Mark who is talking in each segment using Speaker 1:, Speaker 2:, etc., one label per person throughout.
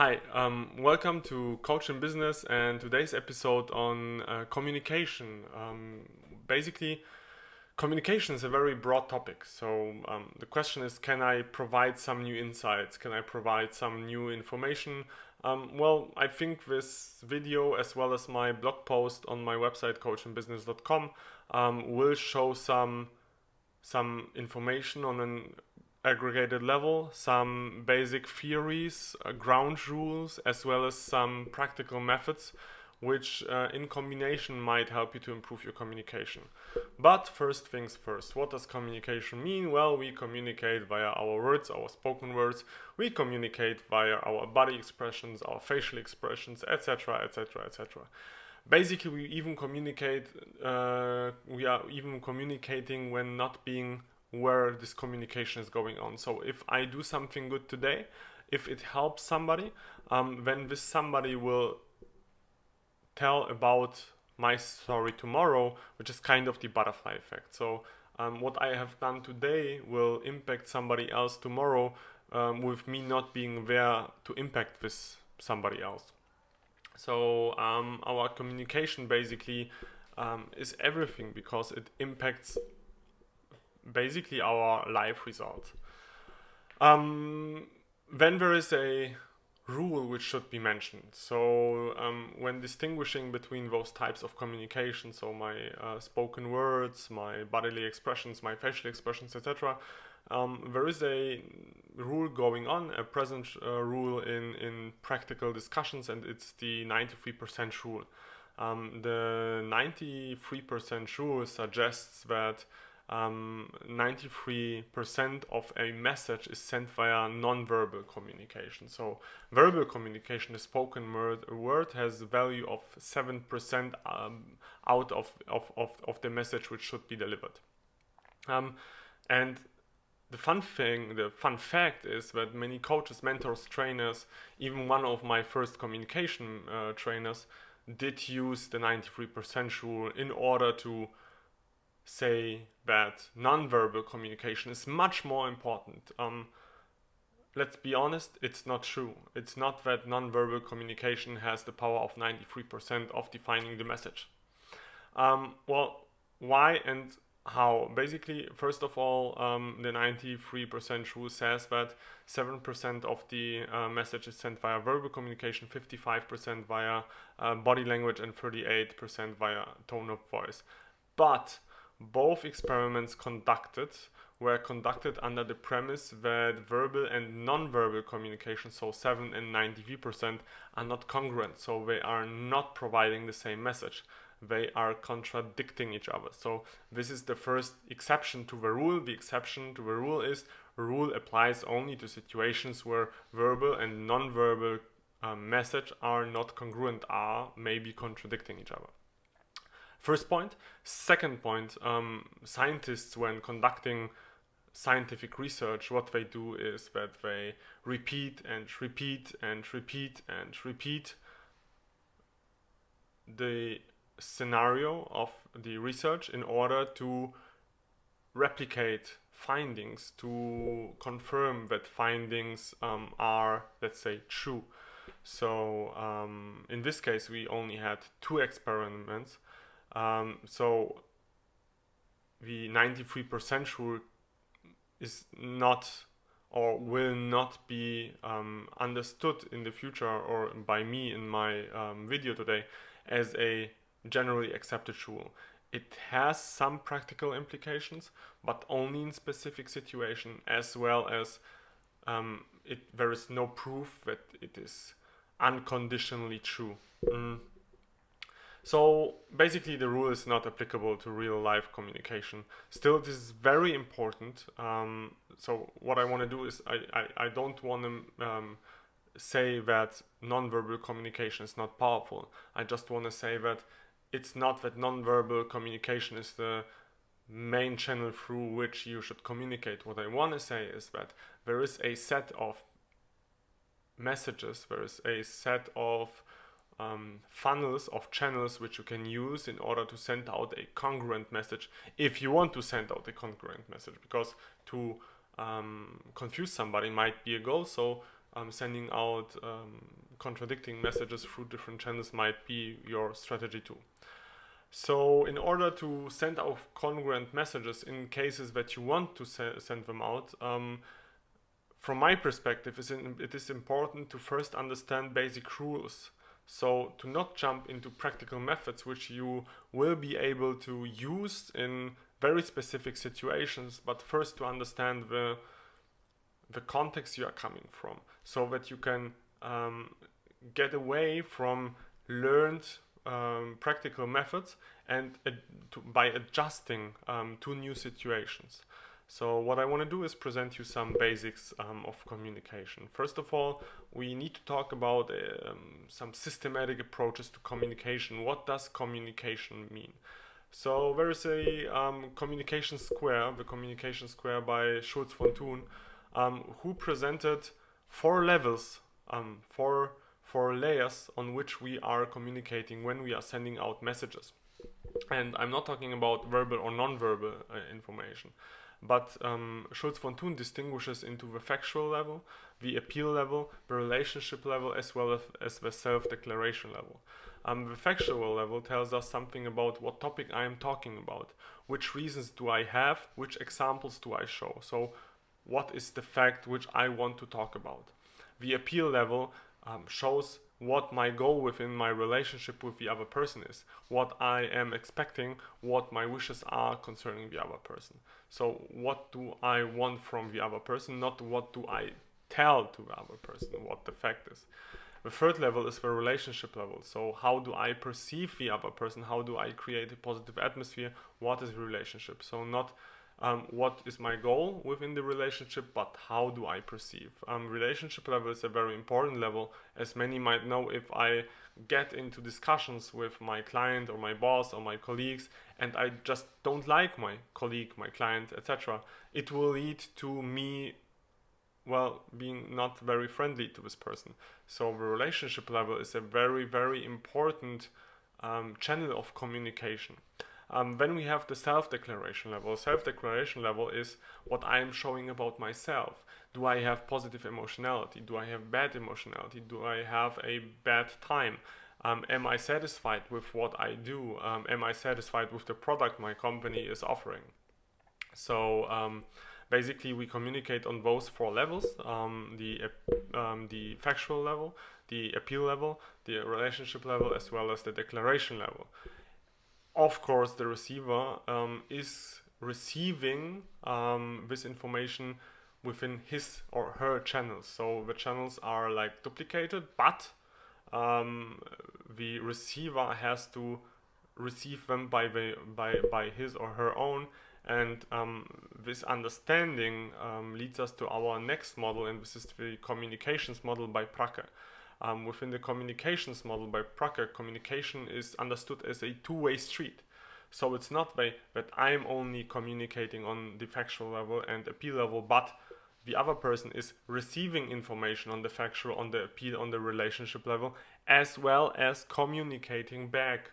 Speaker 1: Hi, welcome to Coach in Business and today's episode on communication. Basically, communication is a very broad topic. So the question is, can I provide some new insights? Can I provide some new information? Well, I think this video, as well as my blog post on my website, coachinbusiness.com, will show some information on an aggregated level, some basic theories, ground rules, as well as some practical methods which in combination might help you to improve your communication. But first things first, what does communication mean? Well, we communicate via our words, our spoken words, we communicate via our body expressions, our facial expressions, etc., etc., etc. Basically, we are even communicating when not being where this communication is going on. So if I do something good today, if it helps somebody, then this somebody will tell about my story tomorrow, which is kind of the butterfly effect. So what I have done today will impact somebody else tomorrow, with me not being there to impact this somebody else. So our communication basically is everything because it impacts basically our life results. Then there is a rule which should be mentioned. So when distinguishing between those types of communication, so my spoken words, my bodily expressions, my facial expressions, etc., there is a rule going on, a present rule in practical discussions, and it's the 93% rule. The 93% rule suggests that 93% of a message is sent via non-verbal communication. So verbal communication, the spoken word has a value of 7% out of the message which should be delivered. And the fun fact is that many coaches, mentors, trainers, even one of my first communication trainers did use the 93% rule in order to say that non-verbal communication is much more important. Let's be honest, it's not true. It's not that non-verbal communication has the power of 93% of defining the message. Well, why and how? Basically, first of all, the 93% rule says that 7% of the message is sent via verbal communication, 55% via body language, and 38% via tone of voice. But both experiments were conducted under the premise that verbal and non-verbal communication, so 7 and 93%, are not congruent, so they are not providing the same message. They are contradicting each other. So this is the first exception to the rule. The exception to the rule is the rule applies only to situations where verbal and non-verbal message are not congruent, are maybe contradicting each other. First point. Second point, scientists, when conducting scientific research, what they do is that they repeat and repeat and repeat and repeat the scenario of the research in order to replicate findings, to confirm that findings are, let's say, true. So in this case, we only had 2 experiments. So the 93% rule is not or will not be understood in the future or by me in my video today as a generally accepted rule. It has some practical implications, but only in specific situations, as well as there is no proof that it is unconditionally true. So basically the rule is not applicable to real life communication. Still, this is very important. So what I want to do is I don't want to say that non-verbal communication is not powerful. I just want to say that it's not that non-verbal communication is the main channel through which you should communicate. What I want to say is that there is a set of messages, there is a set of funnels of channels which you can use in order to send out a congruent message, if you want to send out a congruent message, because to confuse somebody might be a goal. So sending out contradicting messages through different channels might be your strategy too. So in order to send out congruent messages in cases that you want to send them out, from my perspective, it is important to first understand basic rules. So to not jump into practical methods which you will be able to use in very specific situations, but first to understand the context you are coming from, so that you can get away from learned practical methods and by adjusting to new situations. So what I want to do is present you some basics of communication. First of all, we need to talk about some systematic approaches to communication. What does communication mean? So there is a communication square, the communication square by Schulz von Thun, who presented 4 levels, four layers on which we are communicating when we are sending out messages. And I'm not talking about verbal or non-verbal information. But Schulz von Thun distinguishes into the factual level, the appeal level, the relationship level, as well as the self-declaration level. The factual level tells us something about what topic I am talking about, which reasons do I have, which examples do I show. So what is the fact which I want to talk about. The appeal level shows what my goal within my relationship with the other person is, what I am expecting, what my wishes are concerning the other person. So what do I want from the other person, not what do I tell to the other person, what the fact is. The third level is the relationship level. So how do I perceive the other person, how do I create a positive atmosphere, what is the relationship. So not what is my goal within the relationship, but how do I perceive. Relationship level is a very important level. As many might know, if I get into discussions with my client or my boss or my colleagues and I just don't like my colleague, my client, etc., it will lead to me, well, being not very friendly to this person. So the relationship level is a very, very important channel of communication. Then we have the self-declaration level. Self-declaration level is what I am showing about myself. Do I have positive emotionality? Do I have bad emotionality? Do I have a bad time? Am I satisfied with what I do? Am I satisfied with the product my company is offering? So basically we communicate on those 4 levels, the factual level, the appeal level, the relationship level, as well as the declaration level. Of course, the receiver is receiving this information within his or her channels. So the channels are like duplicated, but the receiver has to receive them by his or her own. And this understanding leads us to our next model, and this is the communications model by Prakke. Within the communications model by Prakke, communication is understood as a two-way street. So it's not that I'm only communicating on the factual level and appeal level, but the other person is receiving information on the factual, on the appeal, on the relationship level, as well as communicating back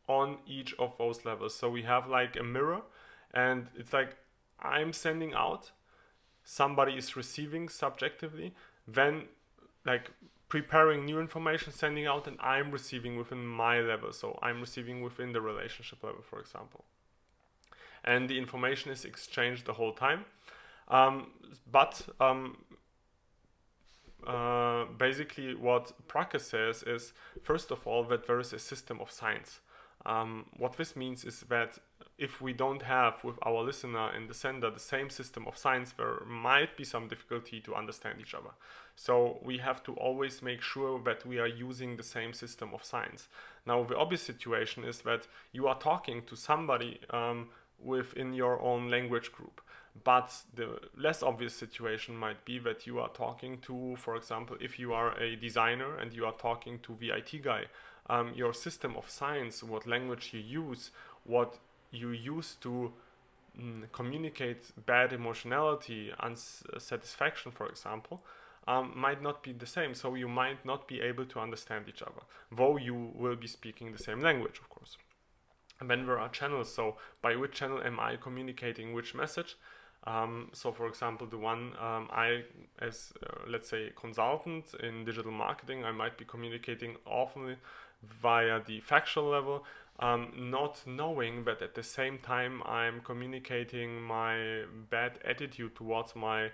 Speaker 1: on each of those levels. So we have like a mirror, and it's like I'm sending out, somebody is receiving subjectively, then like preparing new information, sending out, and I'm receiving within my level. So I'm receiving within the relationship level, for example. And the information is exchanged the whole time. Basically what Prakke says is, first of all, that there is a system of signs. What this means is that if we don't have with our listener and the sender the same system of signs, there might be some difficulty to understand each other. So we have to always make sure that we are using the same system of signs. Now the obvious situation is that you are talking to somebody within your own language group. But the less obvious situation might be that you are talking to, for example, if you are a designer and you are talking to the IT guy, your system of signs, what language you use, what you use to communicate bad emotionality, unsatisfaction, for example, might not be the same. So you might not be able to understand each other, though you will be speaking the same language, of course. And then there are channels. So by which channel am I communicating which message? So for example, the one I, as let's say, consultant in digital marketing, I might be communicating often via the factual level, not knowing that at the same time I'm communicating my bad attitude towards my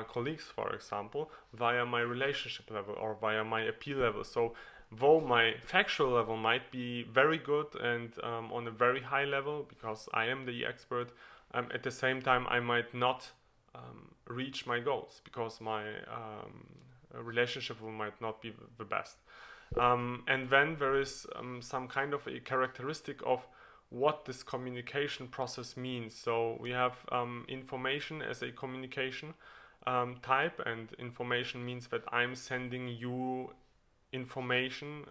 Speaker 1: colleagues, for example, via my relationship level or via my appeal level. So though my factual level might be very good and on a very high level because I am the expert, at the same time I might not reach my goals because my relationship might not be the best. And then there is some kind of a characteristic of what this communication process means. So we have information as a communication type, and information means that I'm sending you information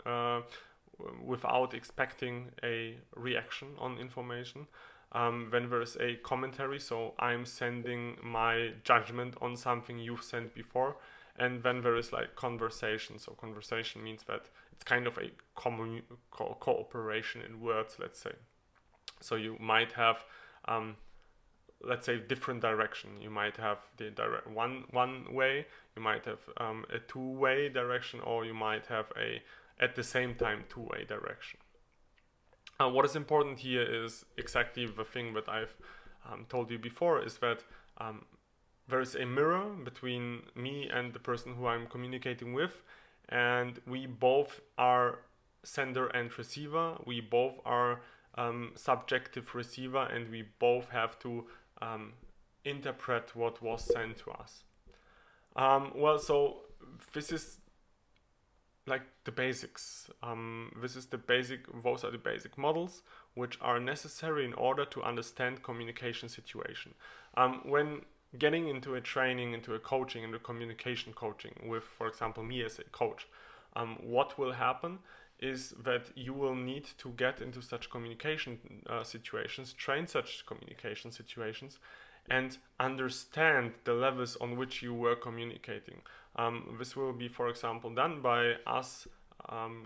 Speaker 1: without expecting a reaction on information. When there's a commentary, so I'm sending my judgment on something you've sent before. And then there is like conversation. So conversation means that it's kind of a cooperation in words, let's say. So you might have let's say different direction. You might have the one way, you might have a two-way direction, or you might have a at the same time two-way direction. What is important here is exactly the thing that I've told you before, is that there is a mirror between me and the person who I'm communicating with, and we both are sender and receiver. We both are subjective receiver, and we both have to interpret what was sent to us. Well, so this is like the basics. Those are the basic models which are necessary in order to understand communication situation. When getting into a training, into a coaching, into communication coaching with, for example, me as a coach, what will happen is that you will need to get into such communication situations, train such communication situations, and understand the levels on which you were communicating. This will be, for example, done by us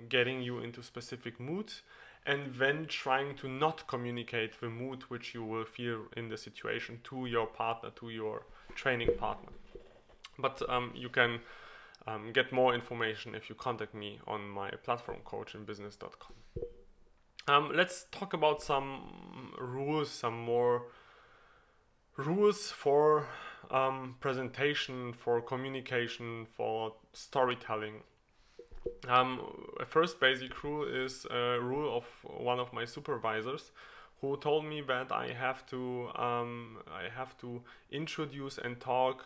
Speaker 1: getting you into specific moods and then trying to not communicate the mood which you will feel in the situation to your partner, to your training partner. But you can get more information if you contact me on my platform, coachinbusiness.com. Let's talk about some rules, some more rules for presentation, for communication, for storytelling. A first basic rule is a rule of one of my supervisors, who told me that I have to introduce and talk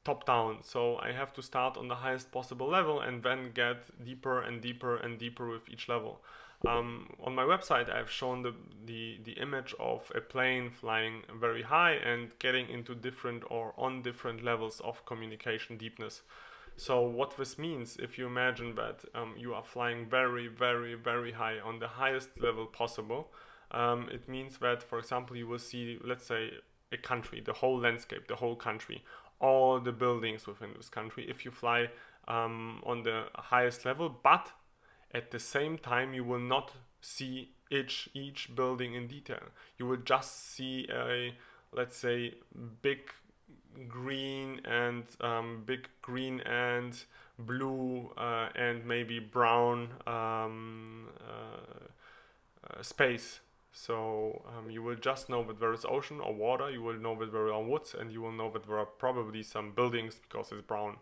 Speaker 1: top down. So I have to start on the highest possible level and then get deeper and deeper and deeper with each level. On my website, I've shown the image of a plane flying very high and getting into different or on different levels of communication deepness. So what this means, if you imagine that you are flying very, very, very high on the highest level possible, it means that, for example, you will see, let's say, a country, the whole landscape, the whole country, all the buildings within this country, if you fly on the highest level, but at the same time you will not see each building in detail. You will just see a, let's say, big green and blue and maybe brown space. So you will just know that there is ocean or water, you will know that there are woods, and you will know that there are probably some buildings because it's brown.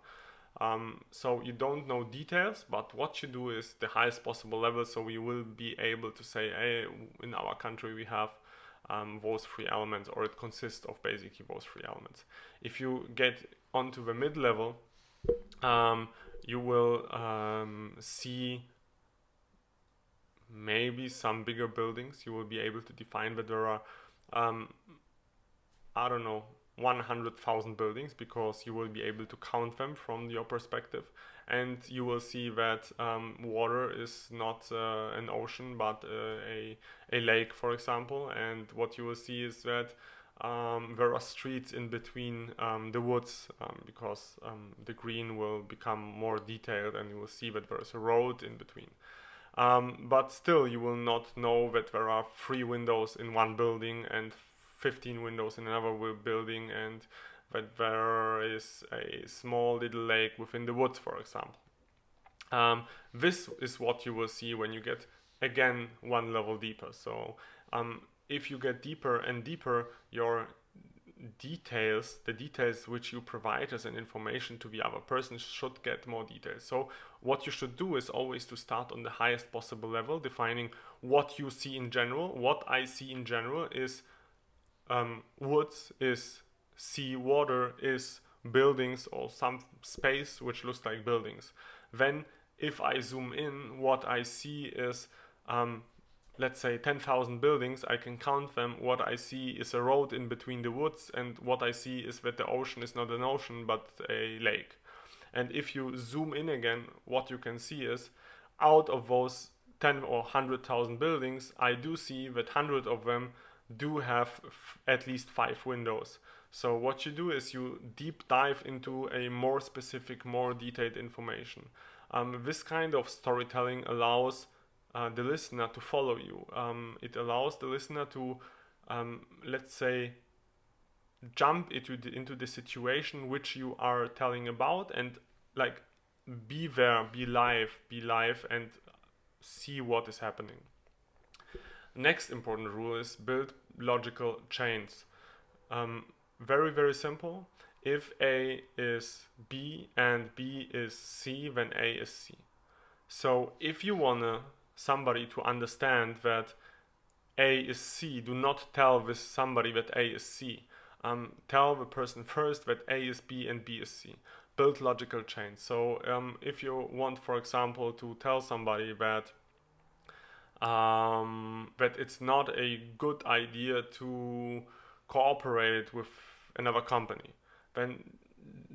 Speaker 1: So you don't know details, but what you do is the highest possible level, so you will be able to say, hey, in our country we have those three elements, or it consists of basically those three elements. If you get onto the mid-level, you will see maybe some bigger buildings. You will be able to define that there are, I don't know, 100,000 buildings, because you will be able to count them from your perspective, and you will see that water is not an ocean but a lake, for example, and what you will see is that there are streets in between the woods, because the green will become more detailed, and you will see that there is a road in between. But still, you will not know that there are 3 windows in one building and 15 windows in another building, and that there is a small little lake within the woods, for example. This is what you will see when you get, again, one level deeper. So if you get deeper and deeper, your details, the details which you provide as an information to the other person, should get more details. So what you should do is always to start on the highest possible level, defining what you see in general. What I see in general is woods, is sea, water, is buildings, or some space which looks like buildings. Then if I zoom in, what I see is let's say 10,000 buildings. I can count them. What I see is a road in between the woods, and what I see is that the ocean is not an ocean but a lake. And if you zoom in again, what you can see is, out of those 10 or 100,000 buildings, I do see that 100 of them do have at least 5 windows. So what you do is you deep dive into a more specific, more detailed information. This kind of storytelling allows the listener to follow you. It allows the listener to, let's say, jump into the situation which you are telling about, and like be there, be live, and see what is happening. Next important rule is build logical chains. Very, very simple. If A is B and B is C, then A is C. So if you want somebody to understand that A is C, do not tell this somebody that A is C. Tell the person first that A is B and B is C. Build logical chains. So if you want, for example, to tell somebody that it's not a good idea to cooperate with another company, then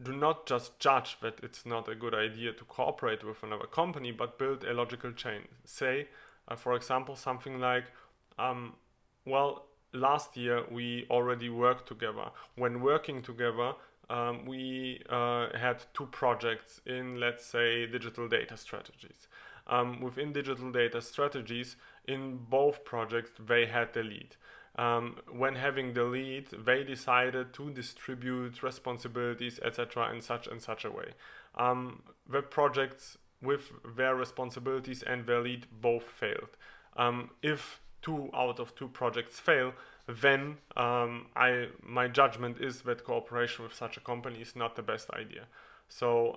Speaker 1: do not just judge that it's not a good idea to cooperate with another company, but build a logical chain. Say, for example, something like, well, last year we already worked together. When working together, we had 2 projects in, let's say, digital data strategies. Within digital data strategies, in both projects, they had the lead. When having the lead, they decided to distribute responsibilities, etc., in such and such a way. The projects with their responsibilities and their lead both failed. If 2 out of 2 projects fail, then my judgment is that cooperation with such a company is not the best idea. So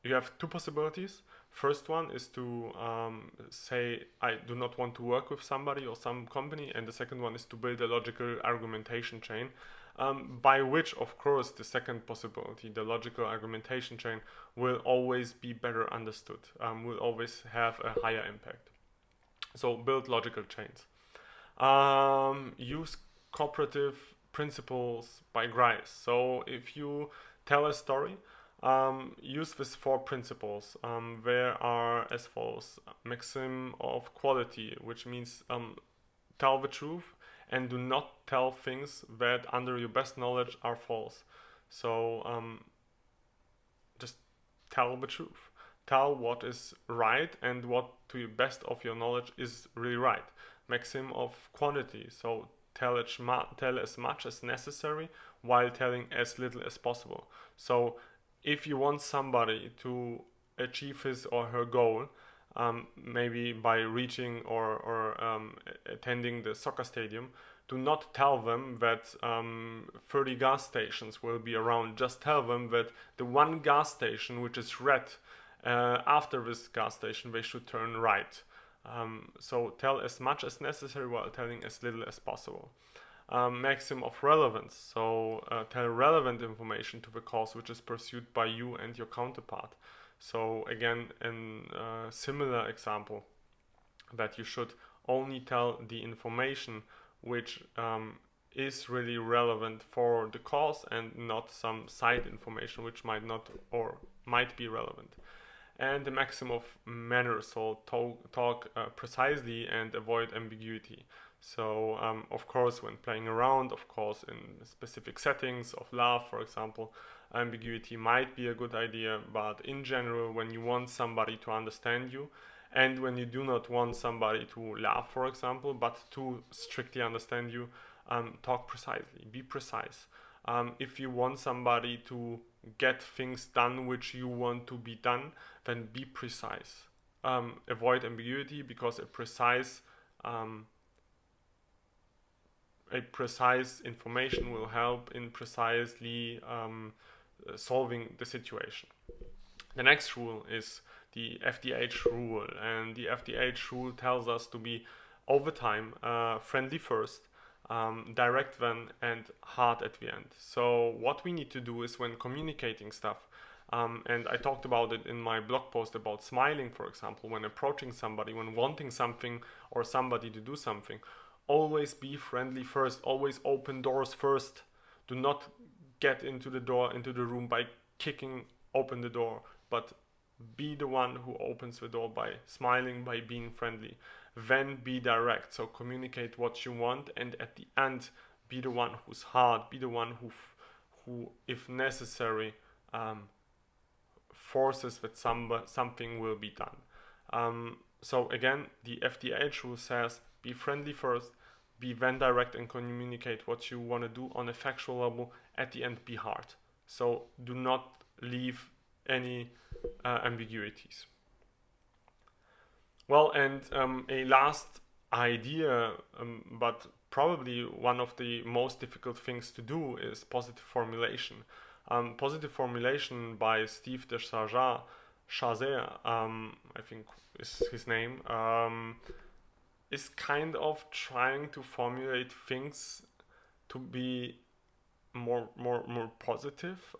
Speaker 1: you have 2 possibilities. First one is to say, I do not want to work with somebody or some company, and the second one is to build a logical argumentation chain, by which, of course, the second possibility, the logical argumentation chain, will always be better understood, will always have a higher impact. So build logical chains. Use cooperative principles by Grice. So if you tell a story, use these 4 principles. There are as follows: Maxim of Quality, which means tell the truth and do not tell things that under your best knowledge are false. So just tell the truth. Tell what is right and what to the best of your knowledge is really right. Maxim of Quantity. So tell as much as necessary while telling as little as possible. So if you want somebody to achieve his or her goal, maybe by reaching or attending the soccer stadium, do not tell them that 30 gas stations will be around. Just tell them that the one gas station which is red, after this gas station they should turn right. So tell as much as necessary while telling as little as possible. Maxim of Relevance. So tell relevant information to the cause which is pursued by you and your counterpart. So again, a similar example, that you should only tell the information which is really relevant for the cause, and not some side information which might not or might be relevant. And the maxim of manners, so talk precisely and avoid ambiguity. So of course, when playing around, of course, in specific settings of love, for example, ambiguity might be a good idea, but in general, when you want somebody to understand you And when you do not want somebody to laugh, for example, but to strictly understand you, talk precisely, be precise. If you want somebody to get things done which you want to be done, then be precise. Avoid ambiguity, because a precise information will help in precisely solving the situation. The next rule is the FDH rule, and the FDH rule tells us to be over time friendly first, direct then, and hard at the end. So what we need to do is, when communicating stuff, and I talked about it in my blog post about smiling, for example, when approaching somebody, when wanting something or somebody to do something, always be friendly first, always open doors first. Do not get into the room by kicking open the door, but be the one who opens the door by smiling, by being friendly. Then be direct, so communicate what you want, and at the end be the one who's hard, be the one who if necessary, forces that something will be done. So again, the FDH rule says be friendly first, be then direct and communicate what you want to do on a factual level. At the end, be hard. So do not leave any ambiguities. Well, and a last idea, but probably one of the most difficult things to do, is positive formulation. Positive formulation by Steve de Chazer, I think is his name, is kind of trying to formulate things to be more positive.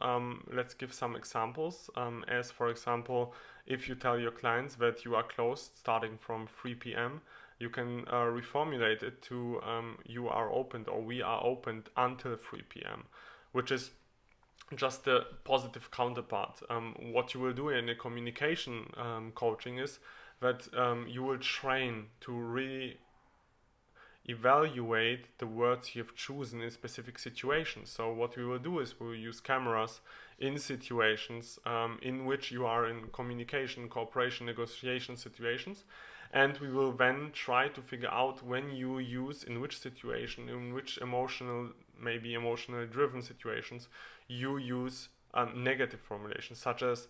Speaker 1: Let's give some examples. As for example, if you tell your clients that you are closed starting from 3 p.m., you can reformulate it to you are opened, or we are opened until 3 p.m., which is just the positive counterpart. What you will do in a communication coaching is that you will train to really evaluate the words you have chosen in specific situations. So what we will do is we will use cameras in situations in which you are in communication, cooperation, negotiation situations, and we will then try to figure out when you use, in which situation, in which maybe emotionally driven situations, you use negative formulations, such as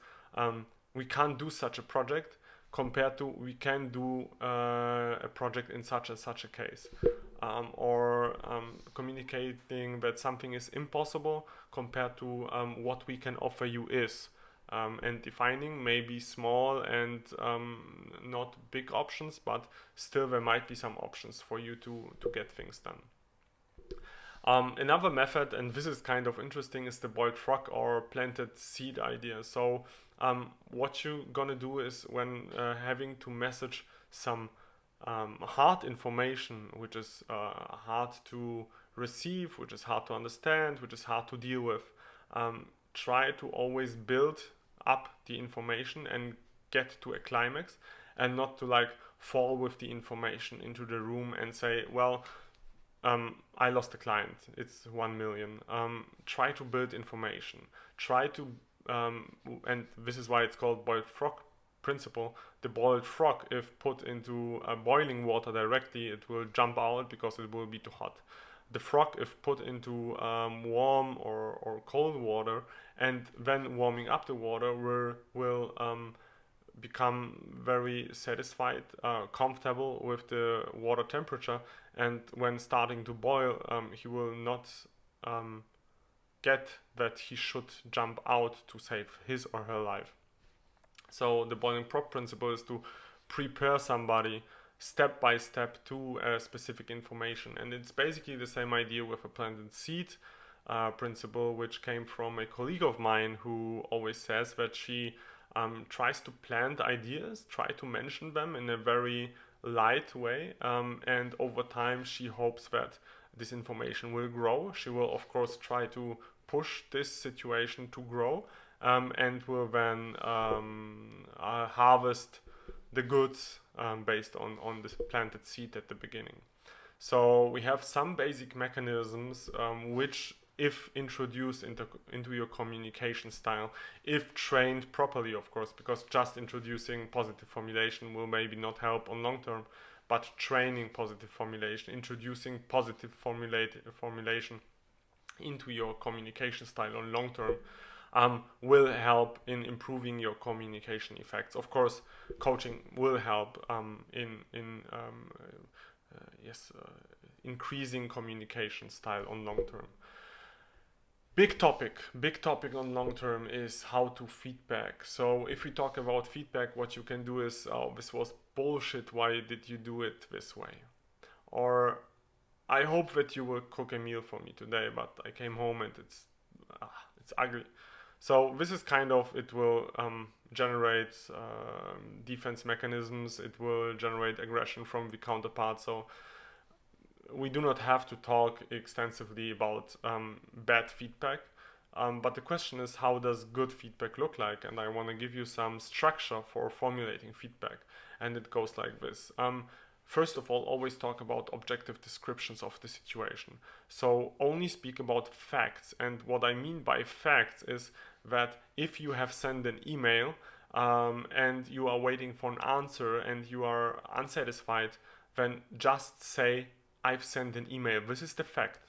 Speaker 1: we can't do such a project, compared to we can do a project in such a case, or communicating that something is impossible compared to what we can offer you is, and defining maybe small and not big options, but still there might be some options for you to get things done. Another method, and this is kind of interesting, is the boiled frog or planted seed idea. So what you're gonna do is, when having to message some hard information, which is hard to receive, which is hard to understand, which is hard to deal with, try to always build up the information and get to a climax, and not to like fall with the information into the room and say, well, I lost a client, it's 1 million. Try to build information. Try to, and this is why it's called boiled frog principle. The boiled frog, if put into boiling water directly, it will jump out because it will be too hot. The frog, if put into warm or cold water, and then warming up the water, will become very satisfied, comfortable with the water temperature, and when starting to boil, he will not get that he should jump out to save his or her life. So the boiling frog principle is to prepare somebody step by step to a specific information, and it's basically the same idea with a planted seed principle, which came from a colleague of mine who always says that she tries to plant ideas, try to mention them in a very light way, and over time she hopes that this information will grow. She will of course try to push this situation to grow, and will then harvest the goods based on this planted seed at the beginning. So we have some basic mechanisms which if introduced into your communication style, if trained properly, of course, because just introducing positive formulation will maybe not help on long term, but training positive formulation, introducing positive formulation into your communication style on long term will help in improving your communication effects. Of course, coaching will help increasing communication style on long term. Big topic on long term is how to feedback. So if we talk about feedback, what you can do is, oh, this was bullshit, why did you do it this way? Or, I hope that you will cook a meal for me today, but I came home and it's ugly. So this is kind of, it will generate defense mechanisms, it will generate aggression from the counterpart. So we do not have to talk extensively about bad feedback, but the question is, how does good feedback look like? And I want to give you some structure for formulating feedback, and it goes like this. First of all, always talk about objective descriptions of the situation. So only speak about facts, and what I mean by facts is that if you have sent an email and you are waiting for an answer and you are unsatisfied, then just say, I've sent an email. This is the fact.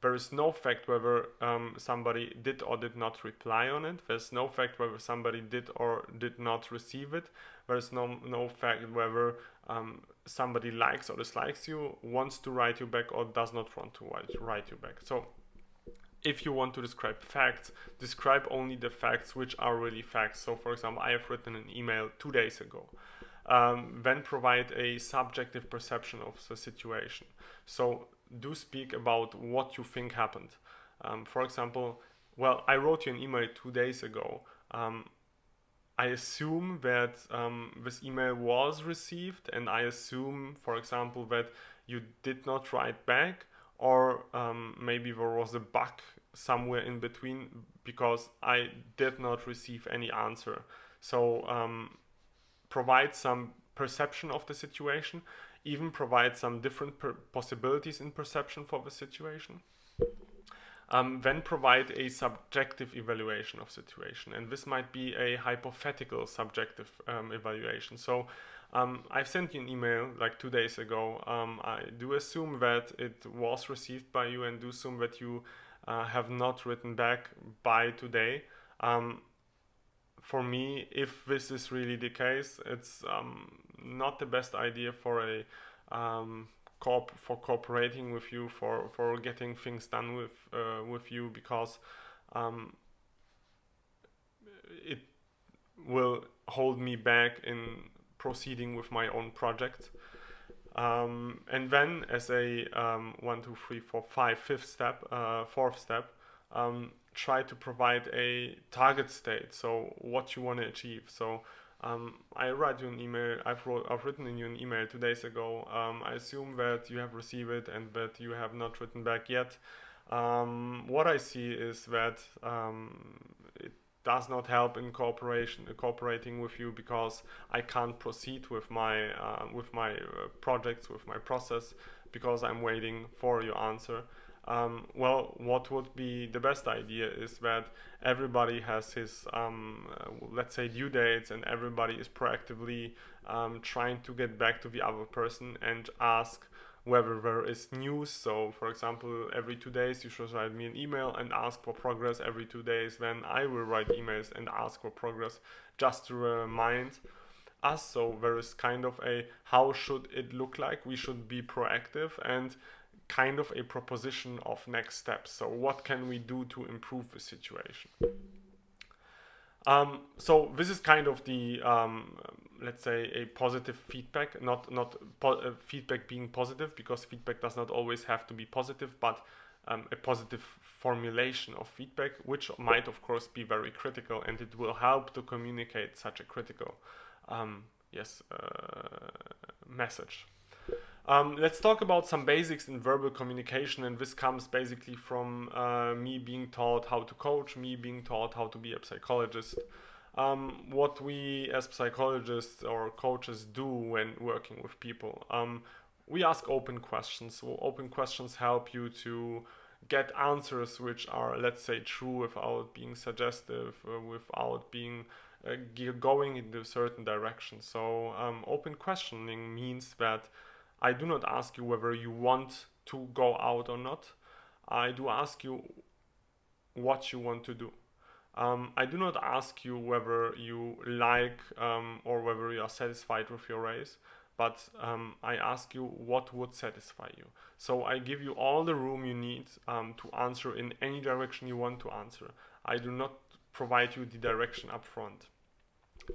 Speaker 1: There is no fact whether somebody did or did not reply on it. There's no fact whether somebody did or did not receive it. There's no fact whether somebody likes or dislikes you, wants to write you back or does not want to write you back. So if you want to describe facts, describe only the facts which are really facts. So for example, I have written an email 2 days ago. Then provide a subjective perception of the situation. So do speak about what you think happened. For example, well, I wrote you an email 2 days ago. I assume that this email was received, and I assume, for example, that you did not write back, or maybe there was a bug somewhere in between because I did not receive any answer. So provide some perception of the situation, even provide some different possibilities in perception for the situation. Then provide a subjective evaluation of situation, and this might be a hypothetical subjective evaluation. So I've sent you an email like 2 days ago. I do assume that it was received by you, and do assume that you have not written back by today. For me, if this is really the case, it's not the best idea for a for cooperating with you, for getting things done with you, because it will hold me back in proceeding with my own project. And then, as a 1, 2, 3, 4, 5, fourth step, try to provide a target state, so what you want to achieve. So I write you an email, I've written you an email 2 days ago. I assume that you have received it and that you have not written back yet. What I see is that it does not help in cooperating with you, because I can't proceed with my projects, with my process, because I'm waiting for your answer. Well, what would be the best idea is that everybody has his, let's say, due dates, and everybody is proactively trying to get back to the other person and ask whether there is news. So, for example, every 2 days you should write me an email and ask for progress. Every 2 days, then I will write emails and ask for progress, just to remind us. So there is kind of a, how should it look like? We should be proactive, and kind of a proposition of next steps. So what can we do to improve the situation? So this is kind of the, let's say, a positive feedback, not feedback being positive, because feedback does not always have to be positive, but a positive formulation of feedback, which might of course be very critical, and it will help to communicate such a critical message. Let's talk about some basics in verbal communication, and this comes basically from me being taught how to coach, me being taught how to be a psychologist. What we as psychologists or coaches do when working with people, we ask open questions. So open questions help you to get answers which are, let's say, true without being suggestive, without being going into a certain direction. So open questioning means that I do not ask you whether you want to go out or not. I do ask you what you want to do. I do not ask you whether you like or whether you are satisfied with your race, but I ask you what would satisfy you. So I give you all the room you need to answer in any direction you want to answer. I do not provide you the direction up front.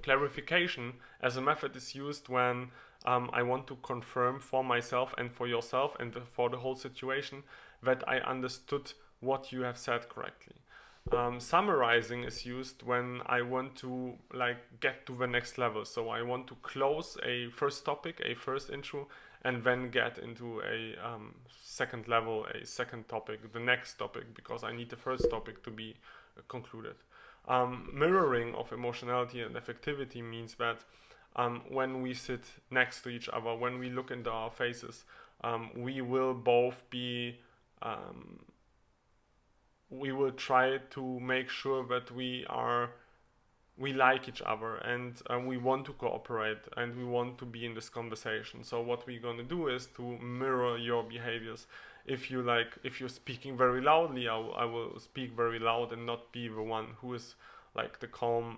Speaker 1: Clarification as a method is used when I want to confirm for myself and for yourself and for the whole situation that I understood what you have said correctly. Summarizing is used when I want to get to the next level. So I want to close a first topic, a first intro, and then get into a second level, a second topic, the next topic, because I need the first topic to be concluded. Mirroring of emotionality and effectivity means that when we sit next to each other, when we look into our faces, we will both be we will try to make sure that we like each other, and we want to cooperate, and we want to be in this conversation. So what we're going to do is to mirror your behaviors. If you're speaking very loudly, I will speak very loud and not be the one who is the calm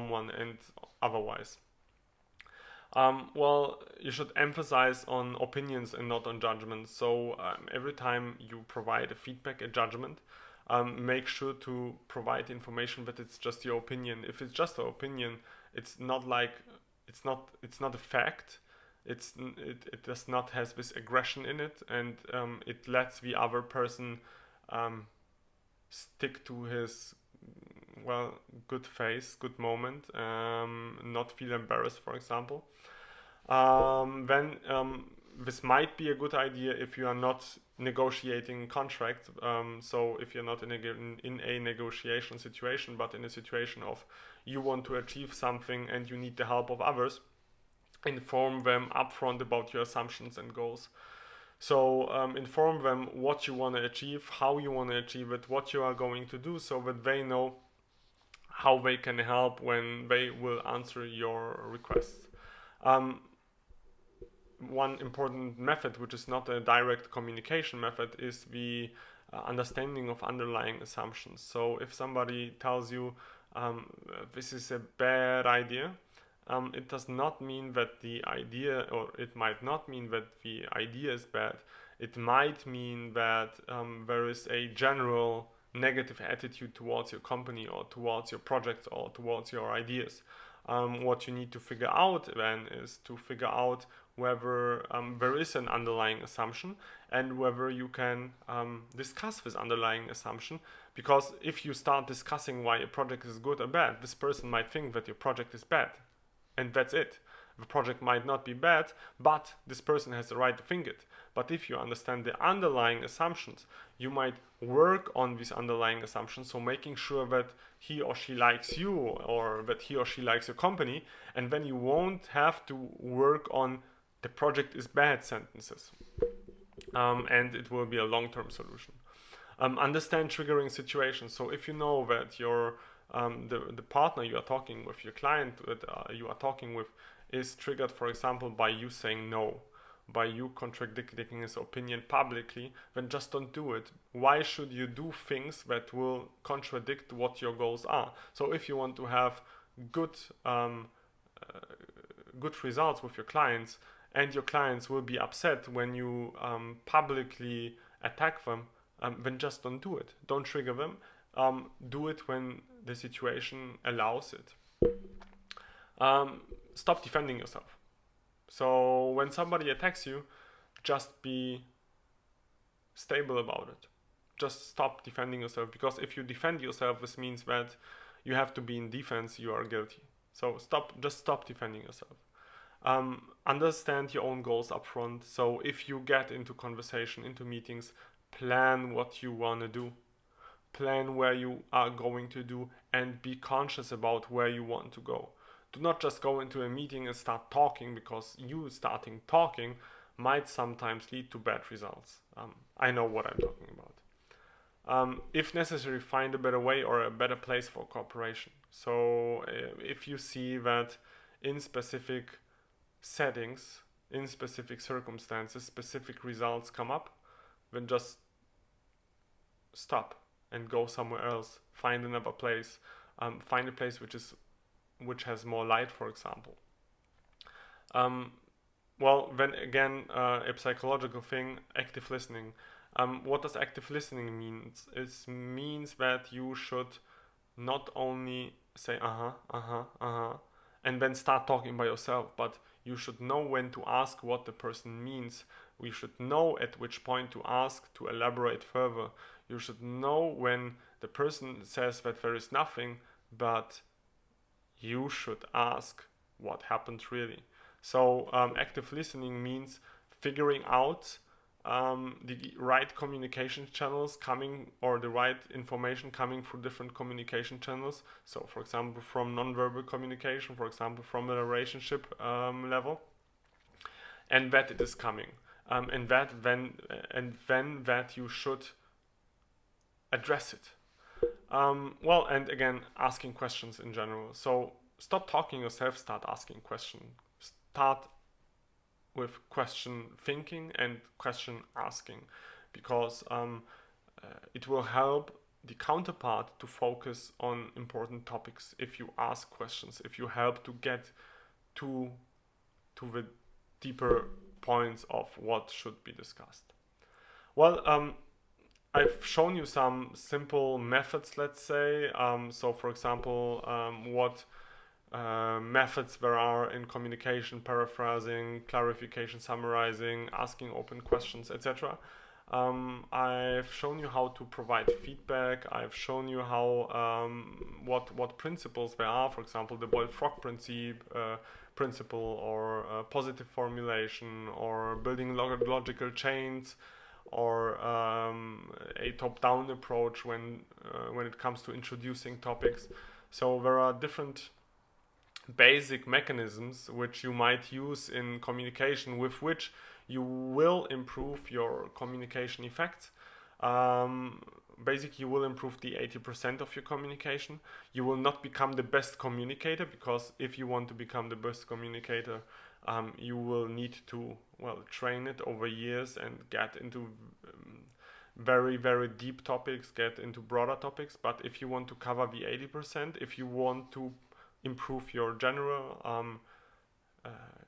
Speaker 1: one, and otherwise. Well, you should emphasize on opinions and not on judgments. So every time you provide a feedback, a judgment, make sure to provide information that it's just your opinion. If it's just an opinion, it's not a fact. It does not have this aggression in it, and it lets the other person stick to his good face, good moment, not feel embarrassed, for example. Then this might be a good idea if you are not negotiating contract. So if you're not in a negotiation situation, but in a situation of you want to achieve something and you need the help of others, inform them upfront about your assumptions and goals. So inform them what you want to achieve, how you want to achieve it, what you are going to do, so that they know how they can help when they will answer your requests. One important method, which is not a direct communication method, is the understanding of underlying assumptions. So if somebody tells you this is a bad idea, it does not mean that the idea, or it might not mean that the idea is bad. It might mean that there is a general negative attitude towards your company or towards your projects or towards your ideas. What you need to figure out then is to figure out whether there is an underlying assumption and whether you can discuss this underlying assumption, because if you start discussing why a project is good or bad, this person might think that your project is bad, and that's it. The project might not be bad, but this person has the right to think it. But if you understand the underlying assumptions, you might work on these underlying assumptions, so making sure that he or she likes you, or that he or she likes your company, and then you won't have to work on the project is bad sentences. And it will be a long-term solution. Understand triggering situations. So if you know that your the partner you are talking with, your client that you are talking with, is triggered, for example, by you saying no, by you contradicting his opinion publicly, then just don't do it. Why should you do things that will contradict what your goals are? So if you want to have good results with your clients, and your clients will be upset when you publicly attack them, then just don't do it. Don't trigger them. Do it when the situation allows it. Stop defending yourself. So when somebody attacks you, just be stable about it. Just stop defending yourself, because if you defend yourself, this means that you have to be in defense, you are guilty. So just stop defending yourself. Understand your own goals up front. So if you get into conversation, into meetings, plan what you want to do. Plan where you are going to do, and be conscious about where you want to go. Do not just go into a meeting and start talking because you starting talking might sometimes lead to bad results. I know what I'm talking about. If necessary, find a better way or a better place for cooperation. So if you see that in specific settings, in specific circumstances, specific results come up, then just stop and go somewhere else. Find another place. Find a place which has more light, for example. Well, then again, a psychological thing, active listening. What does active listening mean? It means that you should not only say and then start talking by yourself, but you should know when to ask what the person means. We should know at which point to ask to elaborate further. You should know when the person says that there is nothing, but you should ask what happened really. So active listening means figuring out the right communication channels coming, or the right information coming through different communication channels. So for example, from nonverbal communication, for example, from the relationship level, and that it is coming, and then that you should address it. Well, and again, asking questions in general. So stop talking yourself, start asking questions. Start with question thinking and question asking, because it will help the counterpart to focus on important topics if you ask questions, if you help to get to the deeper points of what should be discussed. Well, I've shown you some simple methods, let's say. So for example, what methods there are in communication: paraphrasing, clarification, summarizing, asking open questions, etc. I've shown you how to provide feedback. I've shown you how what principles there are. For example, the boiled frog principle, or positive formulation, or building logical chains, or a top-down approach when it comes to introducing topics. So there are different basic mechanisms which you might use in communication, with which you will improve your communication effects. Basically, you will improve the 80% of your communication. You will not become the best communicator, because if you want to become the best communicator, you will need to, well, train it over years and get into very, very deep topics, get into broader topics. But if you want to cover the 80%, if you want to improve your general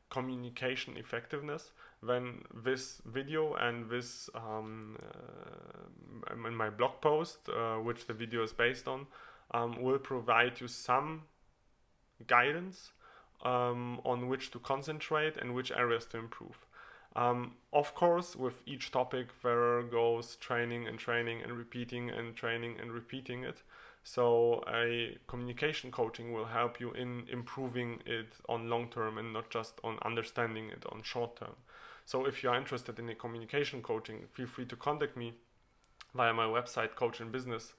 Speaker 1: communication effectiveness, then this video and this in my blog post, which the video is based on, will provide you some guidance on which to concentrate and which areas to improve. Of course, with each topic there goes training and training and repeating and training and repeating it. So a communication coaching will help you in improving it on long term, and not just on understanding it on short term. So if you are interested in a communication coaching, feel free to contact me via my website, Coach in Business.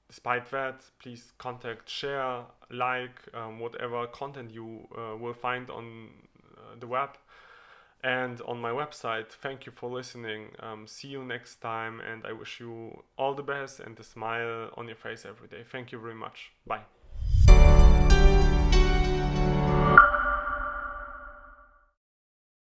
Speaker 1: Despite that, please contact, share, like whatever content you will find on the web and on my website. Thank you for listening. See you next time, and I wish you all the best and a smile on your face every day. Thank you very much. Bye.